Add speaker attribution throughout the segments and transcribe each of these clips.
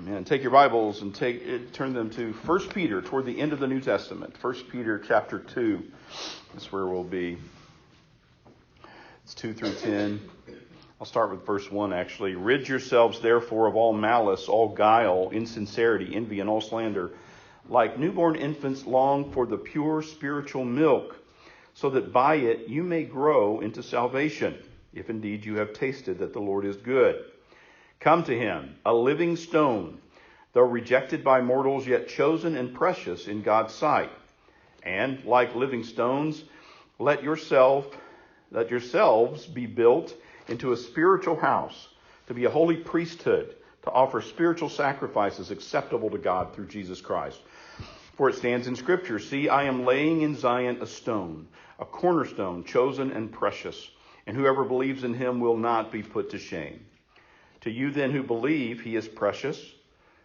Speaker 1: Amen. Take your Bibles and turn them to 1 Peter, toward the end of the New Testament. 1 Peter chapter 2. That's where we'll be. It's 2 through 10. I'll start with verse 1, actually. Rid yourselves, therefore, of all malice, all guile, insincerity, envy, and all slander. Like newborn infants, long for the pure spiritual milk, so that by it you may grow into salvation, if indeed you have tasted that the Lord is good. Come to him, a living stone, though rejected by mortals, yet chosen and precious in God's sight. And, like living stones, let yourselves be built into a spiritual house, to be a holy priesthood, to offer spiritual sacrifices acceptable to God through Jesus Christ. For it stands in Scripture, see, I am laying in Zion a stone, a cornerstone, chosen and precious, and whoever believes in him will not be put to shame. To you then who believe, he is precious.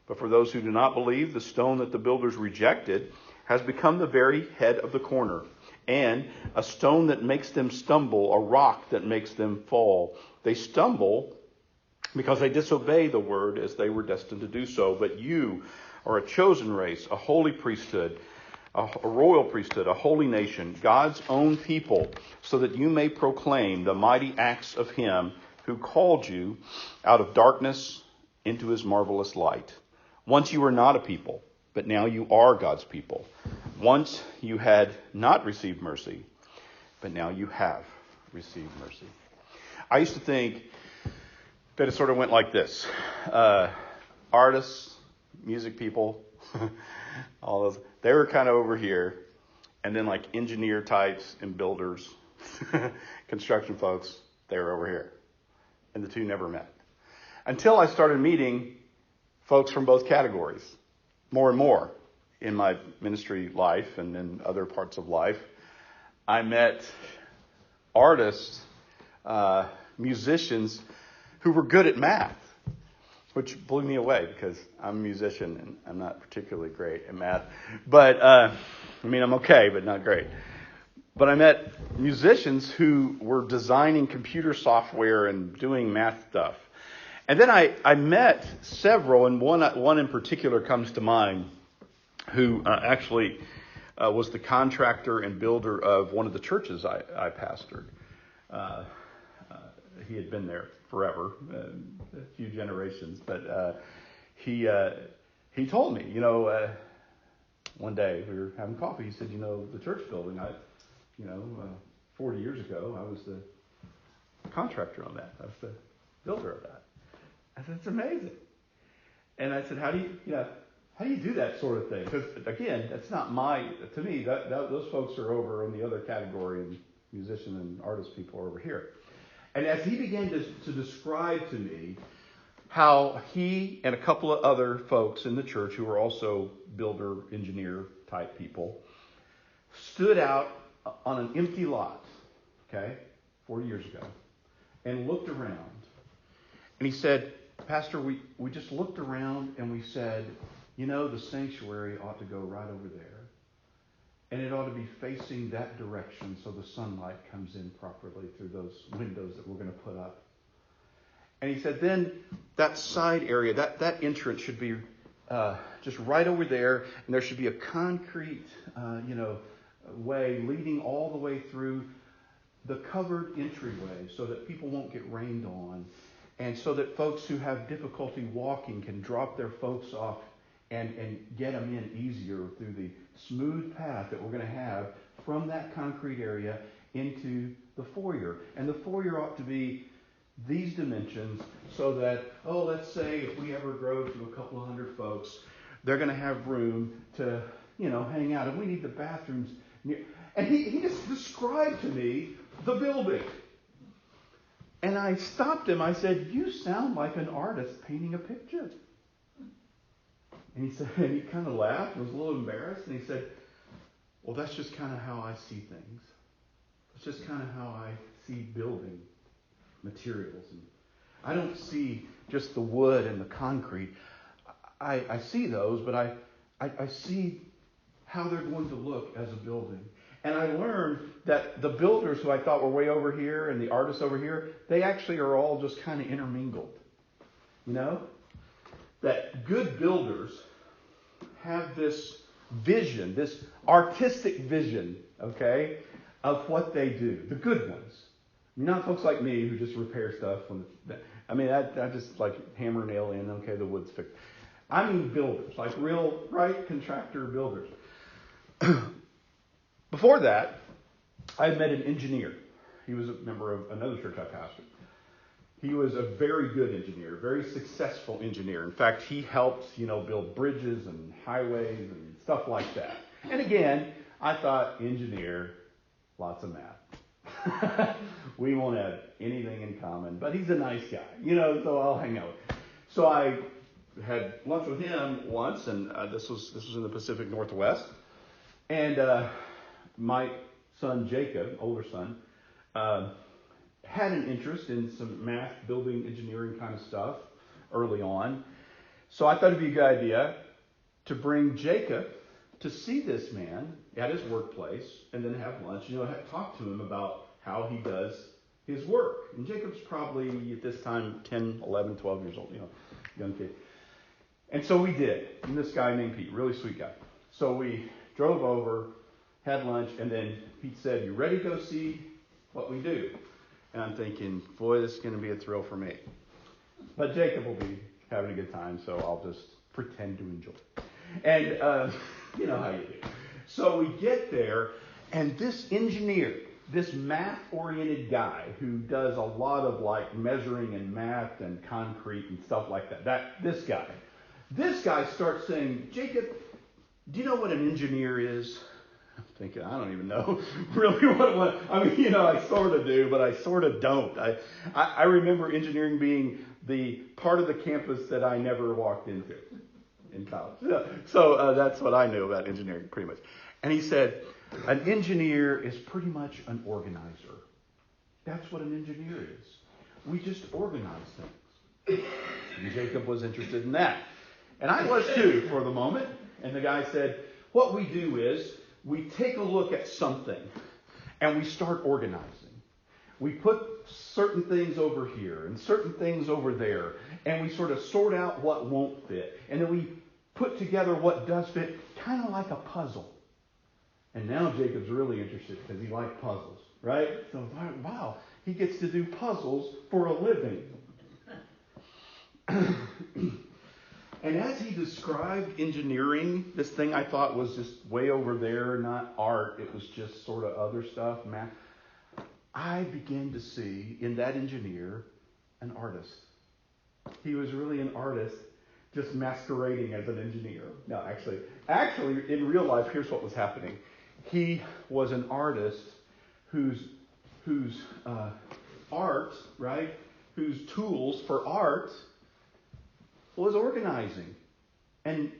Speaker 1: But for those who do not believe, the stone that the builders rejected has become the very head of the corner, and a stone that makes them stumble, a rock that makes them fall. They stumble because they disobey the word as they were destined to do so. But you are a chosen race, a holy priesthood, a royal priesthood, a holy nation, God's own people, so that you may proclaim the mighty acts of him who called you out of darkness into his marvelous light. Once you were not a people, but now you are God's people. Once you had not received mercy, but now you have received mercy. I used to think that it sort of went like this. Artists, music people, all those, they were kind of over here. And then like engineer types and builders, construction folks, they were over here. And the two never met. Until I started meeting folks from both categories, more and more in my ministry life and in other parts of life. I met artists, musicians who were good at math, which blew me away because I'm a musician and I'm not particularly great at math. But, I'm okay, but not great. But I met musicians who were designing computer software and doing math stuff. And then I met several, and one in particular comes to mind, who actually was the contractor and builder of one of the churches I pastored. He had been there forever, a few generations. But he told me, one day we were having coffee. He said, the church building, 40 years ago, I was the contractor on that. I was the builder of that. I said, it's amazing. And I said, how do you do that sort of thing? Because again, that's not to me, those folks are over in the other category, and musician and artist people are over here. And as he began to describe to me how he and a couple of other folks in the church who were also builder, engineer type people stood out on an empty lot, 40 years ago, and looked around. And he said, Pastor, we just looked around and we said, the sanctuary ought to go right over there. And it ought to be facing that direction so the sunlight comes in properly through those windows that we're going to put up. And he said, then that side area, that entrance should be just right over there. And there should be a concrete, way leading all the way through the covered entryway so that people won't get rained on. And so that folks who have difficulty walking can drop their folks off and get them in easier through the smooth path that we're going to have from that concrete area into the foyer. And the foyer ought to be these dimensions so that, let's say if we ever grow to a couple of hundred folks, they're going to have room to, hang out. And we need the bathrooms near. And he just described to me the building. And I stopped him. I said, you sound like an artist painting a picture. And he said, and he kind of laughed and was a little embarrassed. And he said, well, that's just kind of how I see things. It's just kind of how I see building materials. And I don't see just the wood and the concrete. I see those, but I see how they're going to look as a building. And I learned that the builders who I thought were way over here and the artists over here, they actually are all just kind of intermingled. that good builders have this vision, this artistic vision, okay, of what they do. The good ones. Not folks like me who just repair stuff. I just like hammer nail in, okay, the wood's fixed. I mean builders, like real, right, contractor builders. Before that, I had met an engineer. He was a member of another church I pastored. He was a very good engineer, very successful engineer. In fact, he helped, build bridges and highways and stuff like that. And again, I thought, engineer, lots of math. We won't have anything in common, but he's a nice guy, so I'll hang out with him. So I had lunch with him once, and this was in the Pacific Northwest. And my son, Jacob, older son, had an interest in some math, building, engineering kind of stuff early on. So I thought it'd be a good idea to bring Jacob to see this man at his workplace and then have lunch, talk to him about how he does his work. And Jacob's probably at this time 10, 11, 12 years old, young kid. And so we did. And this guy named Pete, really sweet guy. So we drove over, had lunch, and then Pete said, "You ready to go see what we do?" And I'm thinking, boy, this is going to be a thrill for me. But Jacob will be having a good time, so I'll just pretend to enjoy it. And you know how you do. So we get there, and this engineer, this math-oriented guy who does a lot of measuring and math and concrete and stuff like that, this guy starts saying, "Jacob, do you know what an engineer is?" I'm thinking, I don't even know really what I sort of do, but I sort of don't. I remember engineering being the part of the campus that I never walked into in college. So that's what I knew about engineering, pretty much. And he said, an engineer is pretty much an organizer. That's what an engineer is. We just organize things. And Jacob was interested in that. And I was too for the moment. And the guy said, what we do is we take a look at something and we start organizing. We put certain things over here and certain things over there, and we sort of sort out what won't fit. And then we put together what does fit, kind of like a puzzle. And now Jacob's really interested because he likes puzzles, right? So, wow, he gets to do puzzles for a living. And as he described engineering, this thing I thought was just way over there, not art, it was just sort of other stuff, math, I began to see in that engineer an artist. He was really an artist, just masquerading as an engineer. No, actually, in real life, here's what was happening. He was an artist whose art, right, whose tools for art was organizing and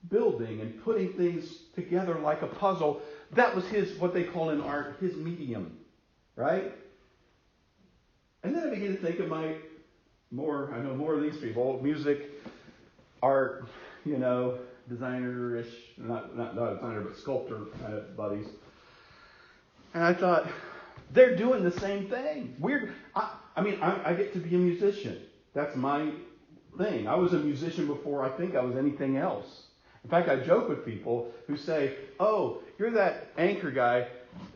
Speaker 1: building and putting things together like a puzzle. That was what they call in art, his medium, right? And then I began to think of I know more of these people, music, art, designer-ish, not a designer, but sculptor kind of buddies. And I thought, they're doing the same thing. Weird. I get to be a musician. That's my thing. I was a musician before I think I was anything else. In fact, I joke with people who say, "Oh, you're that anchor guy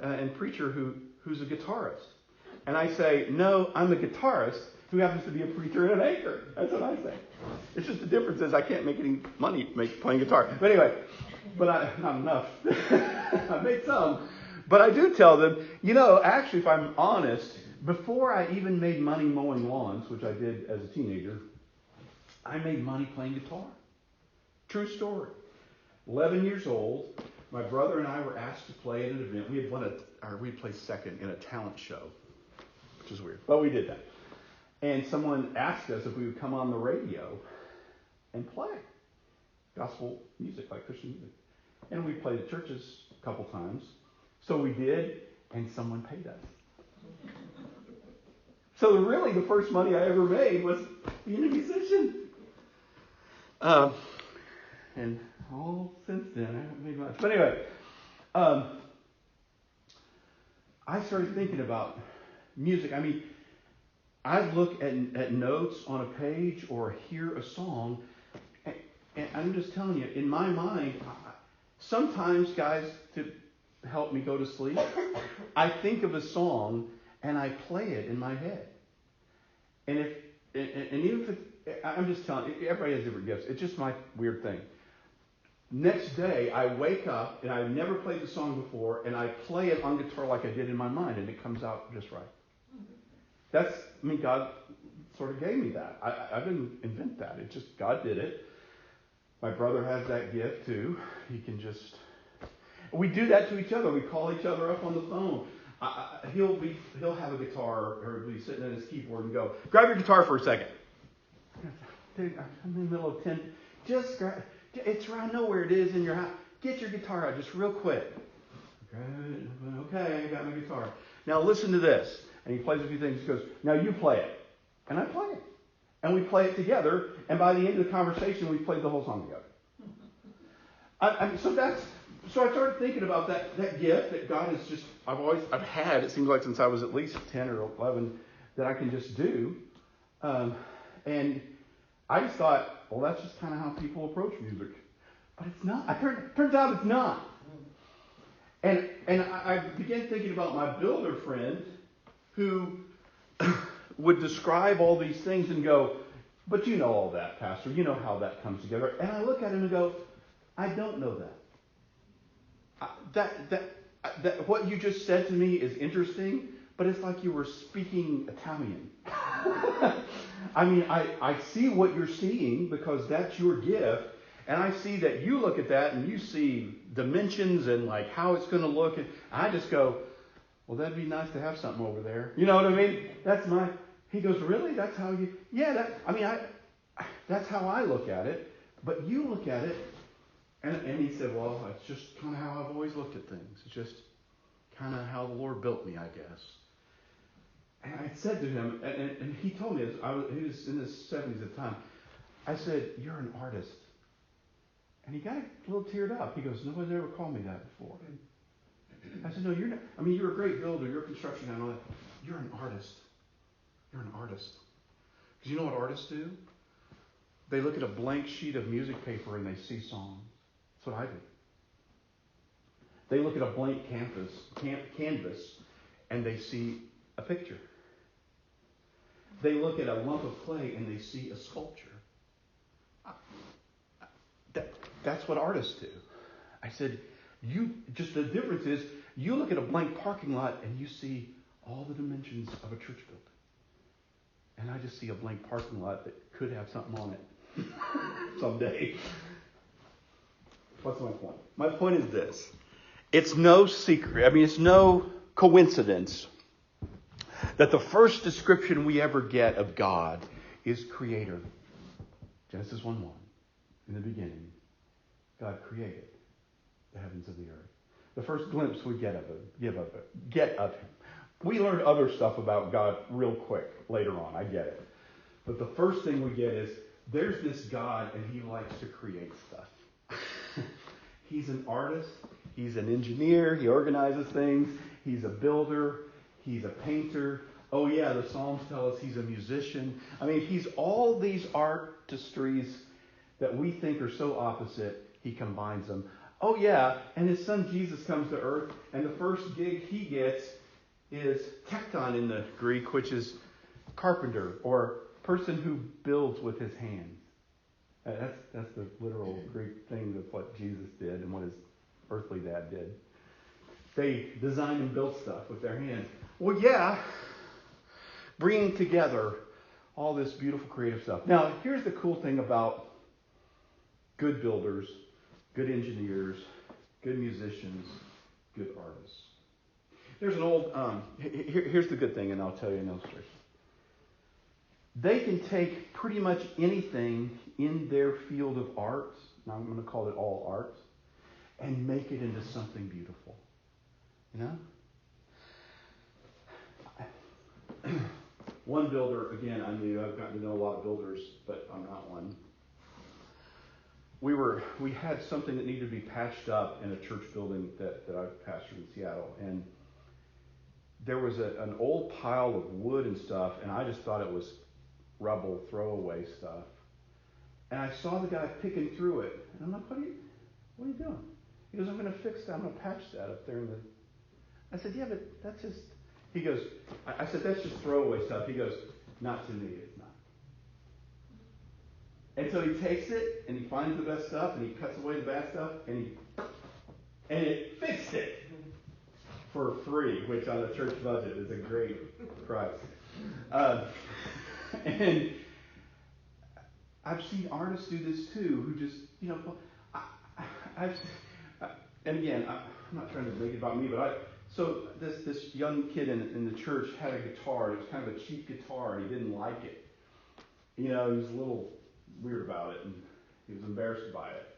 Speaker 1: and preacher who's a guitarist." And I say, "No, I'm a guitarist who happens to be a preacher and an anchor." That's what I say. It's just the difference is I can't make any money playing guitar. But anyway, not enough. I make some. But I do tell them, actually, if I'm honest, before I even made money mowing lawns, which I did as a teenager, I made money playing guitar. True story. 11 years old, my brother and I were asked to play at an event. We placed second in a talent show, which is weird, but we did that. And someone asked us if we would come on the radio and play gospel music, like Christian music. And we played at churches a couple times. So we did, and someone paid us. So really the first money I ever made was being a musician. And all since then, I haven't made much. But anyway, I started thinking about music. I look at notes on a page or hear a song, I'm just telling you, in my mind, sometimes, guys, to help me go to sleep, I think of a song and I play it in my head. And even if I'm just telling you, everybody has different gifts. It's just my weird thing. Next day, I wake up and I've never played the song before, and I play it on guitar like I did in my mind, and it comes out just right. God sort of gave me that. I didn't invent that. It just, God did it. My brother has that gift too. He can just, we do that to each other. We call each other up on the phone. He'll have a guitar, or he'll be sitting at his keyboard and go, grab your guitar for a second. Dude, I'm in the middle of 10. Just grab, it's right, I know where it is in your house. Get your guitar out just real quick. Okay, I got my guitar. Now listen to this. And he plays a few things. He goes, now you play it. And I play it. And we play it together. And by the end of the conversation, we played the whole song together. So I started thinking about that gift that God has just, I've had, it seems like since I was at least 10 or 11, that I can just do. And I just thought, well, that's just kind of how people approach music. But it's not. Turns out it's not. And I began thinking about my builder friend who would describe all these things and go, but you know all that, Pastor. You know how that comes together. And I look at him and go, I don't know that. What you just said to me is interesting, but it's like you were speaking Italian. I mean, I see what you're seeing because that's your gift. And I see that you look at that and you see dimensions and like how it's going to look. And I just go, well, that'd be nice to have something over there. You know what I mean? He goes, really? That's how you, that's how I look at it. But you look at it. And he said, well, it's just kind of how I've always looked at things. It's just kind of how the Lord built me, I guess. And I said to him, and he told me, he was in his 70s at the time. I said, you're an artist. And he got a little teared up. He goes, nobody's ever called me that before. I said, no, you're not. I mean, you're a great builder. You're a construction guy and all that. You're an artist. You're an artist. Because you know what artists do? They look at a blank sheet of music paper and they see songs. That's what I do. They look at a blank canvas and they see a picture. They look at a lump of clay and they see a sculpture. That's what artists do. I said, the difference is you look at a blank parking lot and you see all the dimensions of a church building. And I just see a blank parking lot that could have something on it someday. What's my point? My point is this. It's no secret. It's no coincidence that the first description we ever get of God is creator. Genesis 1:1. In the beginning, God created the heavens and the earth. The first glimpse we get of him. We learn other stuff about God real quick later on. I get it. But the first thing we get is there's this God and he likes to create stuff. He's an artist. He's an engineer. He organizes things. He's a builder. He's a painter. Oh yeah, the Psalms tell us he's a musician. He's all these artistries that we think are so opposite. He combines them. Oh yeah, and his son Jesus comes to earth, and the first gig he gets is tekton in the Greek, which is carpenter or person who builds with his hands. That's the literal Greek thing of what Jesus did and what his earthly dad did. They designed and built stuff with their hands. Well, yeah, bringing together all this beautiful creative stuff. Now, here's the cool thing about good builders, good engineers, good musicians, good artists. There's an old, here's the good thing, and I'll tell you an illustration. They can take pretty much anything in their field of arts, now I'm going to call it all arts, and make it into something beautiful. You know? One builder, again, I've gotten to know a lot of builders, but I'm not one. We had something that needed to be patched up in a church building that I pastored in Seattle, and there was an old pile of wood and stuff, and I just thought it was rubble, throwaway stuff. And I saw the guy picking through it. And I'm like, what are you doing? He goes, I'm going to fix that. I'm going to patch that up there in the... I said, yeah, but that's just... He goes, I said, that's just throwaway stuff. He goes, not to me, it's not. And so he takes it, and he finds the best stuff, and he cuts away the bad stuff, and it fixed it for free, which on a church budget is a great price. And I've seen artists do this too, who just, and again, I'm not trying to make it about me, but so this young kid in the church had a guitar. It was kind of a cheap guitar, and he didn't like it. He was a little weird about it, and he was embarrassed by it.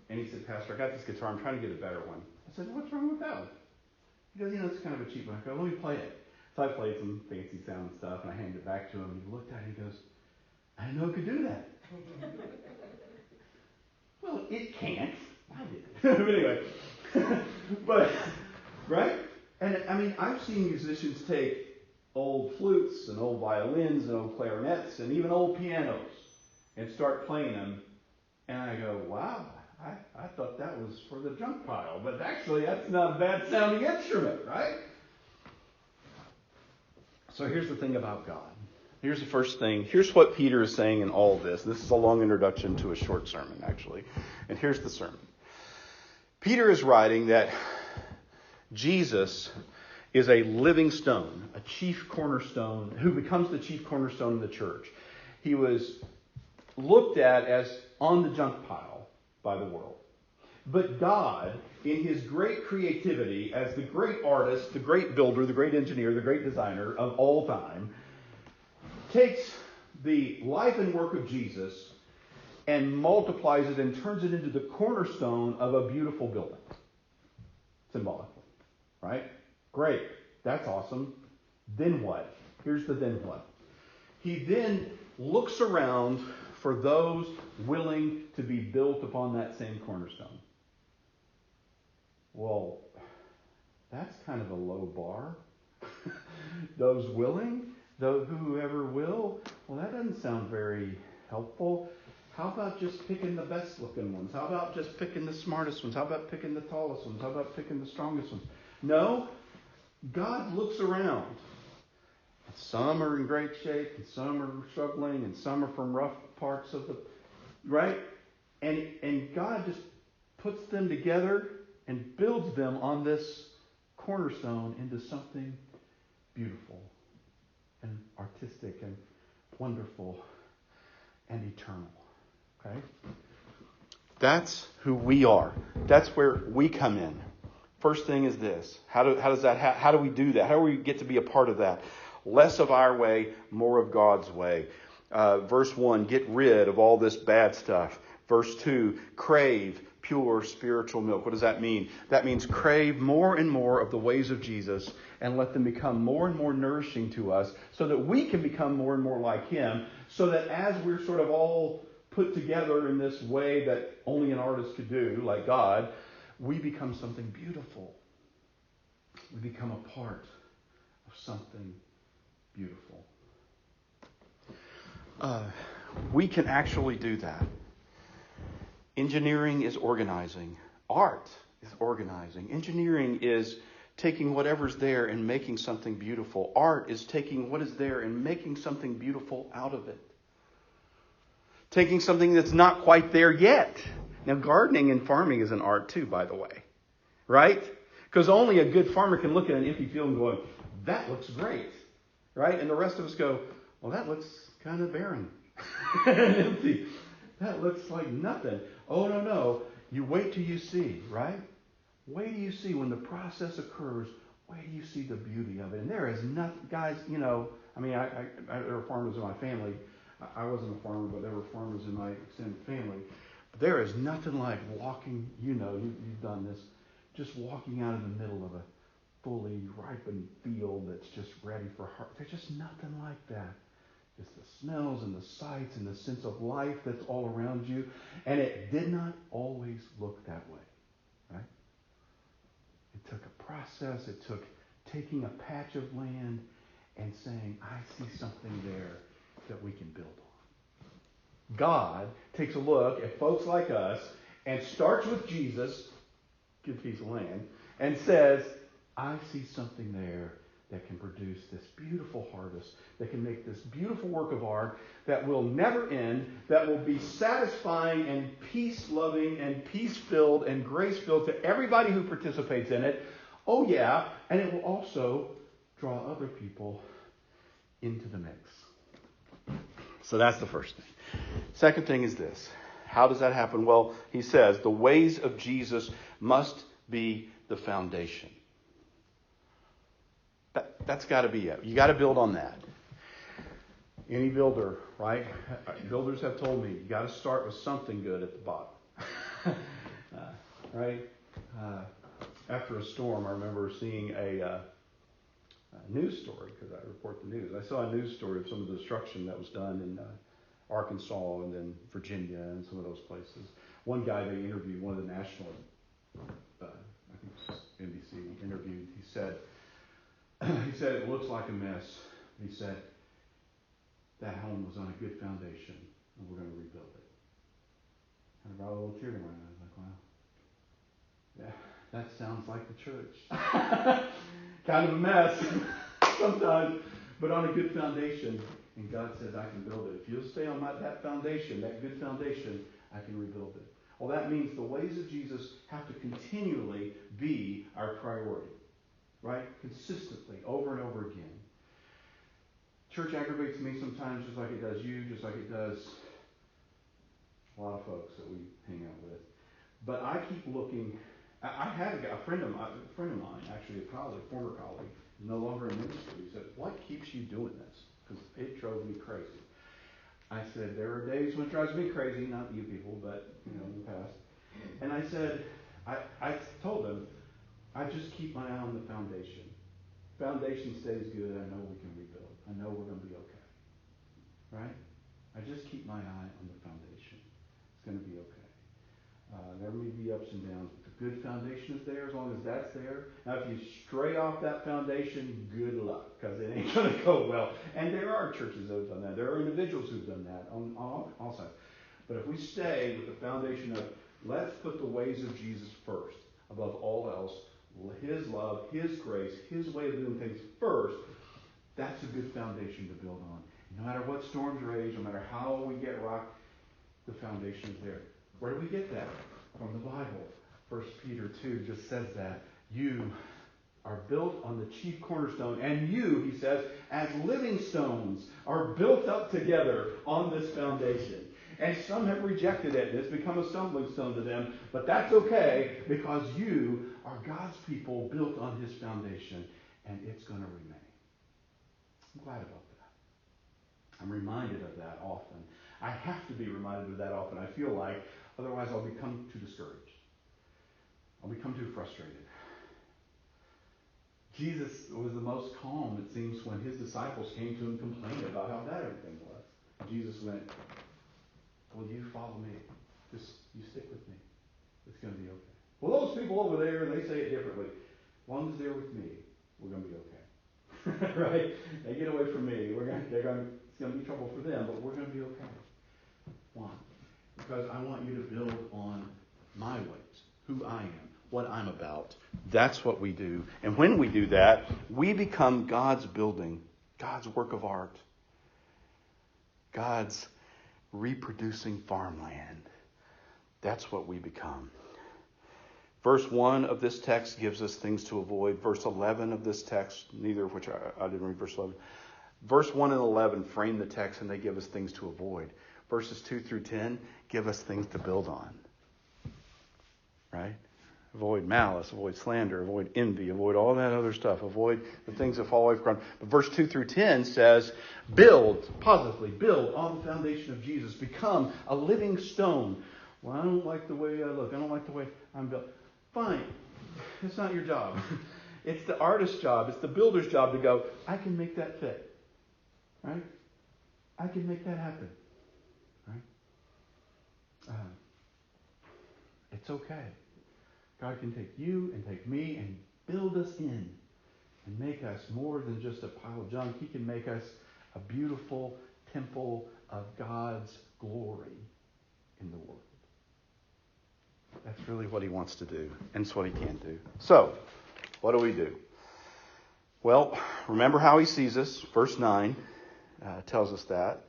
Speaker 1: And he said, Pastor, I got this guitar. I'm trying to get a better one. I said, what's wrong with that one? He goes, it's kind of a cheap one. I go, let me play it. So I played some fancy sound stuff, and I handed it back to him. He looked at it, and he goes, I didn't know it could do that. Well, it can't. I did. Anyway. But, right? And I mean, I've seen musicians take old flutes and old violins and old clarinets and even old pianos and start playing them. And I go, wow, I thought that was for the junk pile. But actually, that's not a bad sounding instrument, right? So here's the thing about God. Here's the first thing. Here's what Peter is saying in all of this. This is a long introduction to a short sermon, actually. And here's the sermon. Peter is writing that Jesus is a living stone, a chief cornerstone, who becomes the chief cornerstone of the church. He was looked at as on the junk pile by the world. But God, in his great creativity, as the great artist, the great builder, the great engineer, the great designer of all time, takes the life and work of Jesus and multiplies it and turns it into the cornerstone of a beautiful building. Symbolically. Right? Great. That's awesome. Then what? Here's the then what. He then looks around for those willing to be built upon that same cornerstone. Well, that's kind of a low bar. Those willing, whoever will, well, that doesn't sound very helpful. How about just picking the best looking ones? How about just picking the smartest ones? How about picking the tallest ones? How about picking the strongest ones? No, God looks around. Some are in great shape, and some are struggling, and some are from rough parts of the, right? And God just puts them together and builds them on this cornerstone into something beautiful and artistic and wonderful and eternal. Okay? That's who we are. That's where we come in. First thing is this. How do we do that? How do we get to be a part of that? Less of our way, more of God's way. Verse 1, get rid of all this bad stuff. Verse 2, crave pure spiritual milk. What does that mean? That means crave more and more of the ways of Jesus and let them become more and more nourishing to us so that we can become more and more like him, so that as we're sort of all put together in this way that only an artist could do, like God, we become something beautiful. We become a part of something beautiful. We can actually do that. Engineering is organizing. Art is organizing. Engineering is taking whatever's there and making something beautiful. Art is taking what is there and making something beautiful out of it. Taking something that's not quite there yet. Now, gardening and farming is an art too, by the way. Right? Because only a good farmer can look at an empty field and go, that looks great. Right? And the rest of us go, well, that looks kind of barren and empty. That looks like nothing. Oh, no. You wait till you see, right? Wait till you see when the process occurs. Wait till you see the beauty of it. And there is nothing, guys, there were farmers in my family. I wasn't a farmer, but there were farmers in my extended family. But there is nothing like walking, you've done this, just walking out in the middle of a fully ripened field that's just ready for harvest. There's just nothing like that. Just the smells and the sights and the sense of life that's all around you. And it did not always look that way, right? It took a process. It took taking a patch of land and saying, I see something there that we can build on. God takes a look at folks like us and starts with Jesus, good piece of land, and says, I see something there that can produce this beautiful harvest, that can make this beautiful work of art that will never end, that will be satisfying and peace-loving and peace-filled and grace-filled to everybody who participates in it. Oh yeah, and it will also draw other people into the mix. So that's the first thing. Second thing is this. How does that happen? Well, he says the ways of Jesus must be the foundation. That's got to be it. You got to build on that. Any builder, right? Builders have told me you got to start with something good at the bottom, right? After a storm, I remember seeing a news story because I report the news. I saw a news story of some of the destruction that was done in Arkansas and then Virginia and some of those places. One guy they interviewed, one of the national, I think it was NBC interviewed. He said it looks like a mess. He said that home was on a good foundation and we're going to rebuild it. And I brought a little tear to my eye. I was like, wow, yeah, that sounds like the church. Kind of a mess sometimes, but on a good foundation. And God says, I can build it. If you'll stay on that foundation, that good foundation, I can rebuild it. Well, that means the ways of Jesus have to continually be our priority, right? Consistently, over and over again. Church aggravates me sometimes just like it does you, just like it does a lot of folks that we hang out with. But I keep looking. I had a friend of mine, actually a colleague, former colleague, no longer in ministry. He said, what keeps you doing this? Because it drove me crazy. I said, there are days when it drives me crazy, not you people, but in the past. And I said, I told him, I just keep my eye on the foundation. Foundation stays good, I know we can rebuild. I know we're going to be okay. Right? I just keep my eye on the foundation. It's going to be okay. There may be ups and downs, but the good foundation is there as long as that's there. Now, if you stray off that foundation, good luck, because it ain't going to go well. And there are churches that have done that. There are individuals who've done that on all sides. But if we stay with the foundation of let's put the ways of Jesus first, above all else, His love, His grace, His way of doing things first, that's a good foundation to build on. No matter what storms rage, no matter how we get rocked, the foundation is there. Where do we get that? From the Bible. 1 Peter 2 just says that. You are built on the chief cornerstone, and you, he says, as living stones, are built up together on this foundation. And some have rejected it, and it's become a stumbling stone to them, but that's okay, because you are God's people built on His foundation, and it's going to remain. I'm glad about that. I'm reminded of that often. I have to be reminded of that often, I feel like, otherwise I'll become too discouraged. I'll become too frustrated. Jesus was the most calm, it seems, when His disciples came to Him complaining about how bad everything was. Jesus went, well, you follow me. Just, you stick with me. It's going to be okay. Well, those people over there, they say it differently. As long as they're with me, we're going to be okay. Right? They get away from me. It's going to be trouble for them, but we're going to be okay. Why? Because I want you to build on my ways, who I am, what I'm about. That's what we do. And when we do that, we become God's building, God's work of art, God's reproducing farmland. That's what we become. Verse 1 of this text gives us things to avoid. Verse 11 of this text, neither of which I didn't read verse 11. Verse 1 and 11 frame the text and they give us things to avoid. Verses 2 through 10 give us things to build on. Right? Avoid malice, avoid slander, avoid envy, avoid all that other stuff. Avoid the things that fall away from God. But verse 2 through 10 says, build, positively, build on the foundation of Jesus. Become a living stone. Well, I don't like the way I look. I don't like the way I'm built. Fine. It's not your job. It's the artist's job. It's the builder's job to go, I can make that fit. Right? I can make that happen. Right? It's okay. God can take you and take me and build us in and make us more than just a pile of junk. He can make us a beautiful temple of God's glory in the world. That's really what he wants to do, and it's what he can do. So, what do we do? Well, remember how he sees us. Verse 9 tells us that.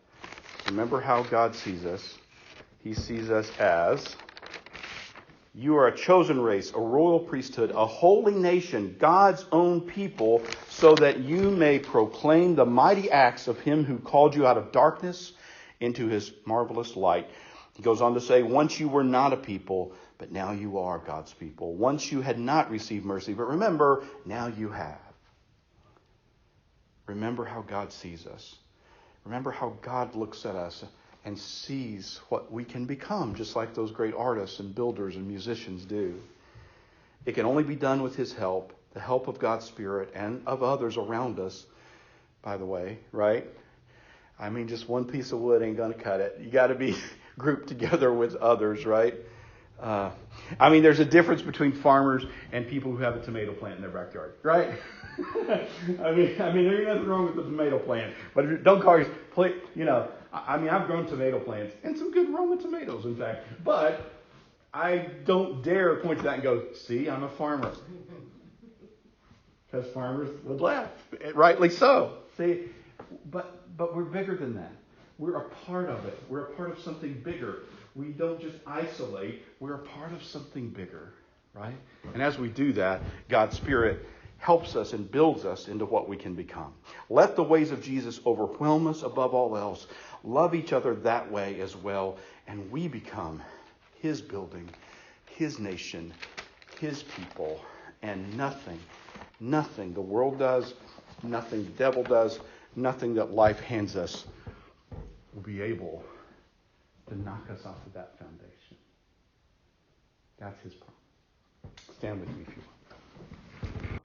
Speaker 1: Remember how God sees us. He sees us as, you are a chosen race, a royal priesthood, a holy nation, God's own people, so that you may proclaim the mighty acts of him who called you out of darkness into his marvelous light. He goes on to say, once you were not a people, but now you are God's people. Once you had not received mercy, but remember, now you have. Remember how God sees us. Remember how God looks at us and sees what we can become, just like those great artists and builders and musicians do. It can only be done with his help, the help of God's Spirit and of others around us, by the way, right? I mean, just one piece of wood ain't going to cut it. You got to be grouped together with others, right? I mean, there's a difference between farmers and people who have a tomato plant in their backyard, right? I mean, there's nothing wrong with the tomato plant, but don't call yourself, I've grown tomato plants and some good Roma tomatoes, in fact, but I don't dare point to that and go, see, I'm a farmer. Because farmers would laugh, rightly so. See, but we're bigger than that. We're a part of it. We're a part of something bigger. We don't just isolate. We're a part of something bigger, right? And as we do that, God's Spirit helps us and builds us into what we can become. Let the ways of Jesus overwhelm us above all else. Love each other that way as well, and we become his building, his nation, his people, and nothing the world does, nothing the devil does, nothing that life hands us will be able to knock us off of that foundation. That's his promise. Stand with me if you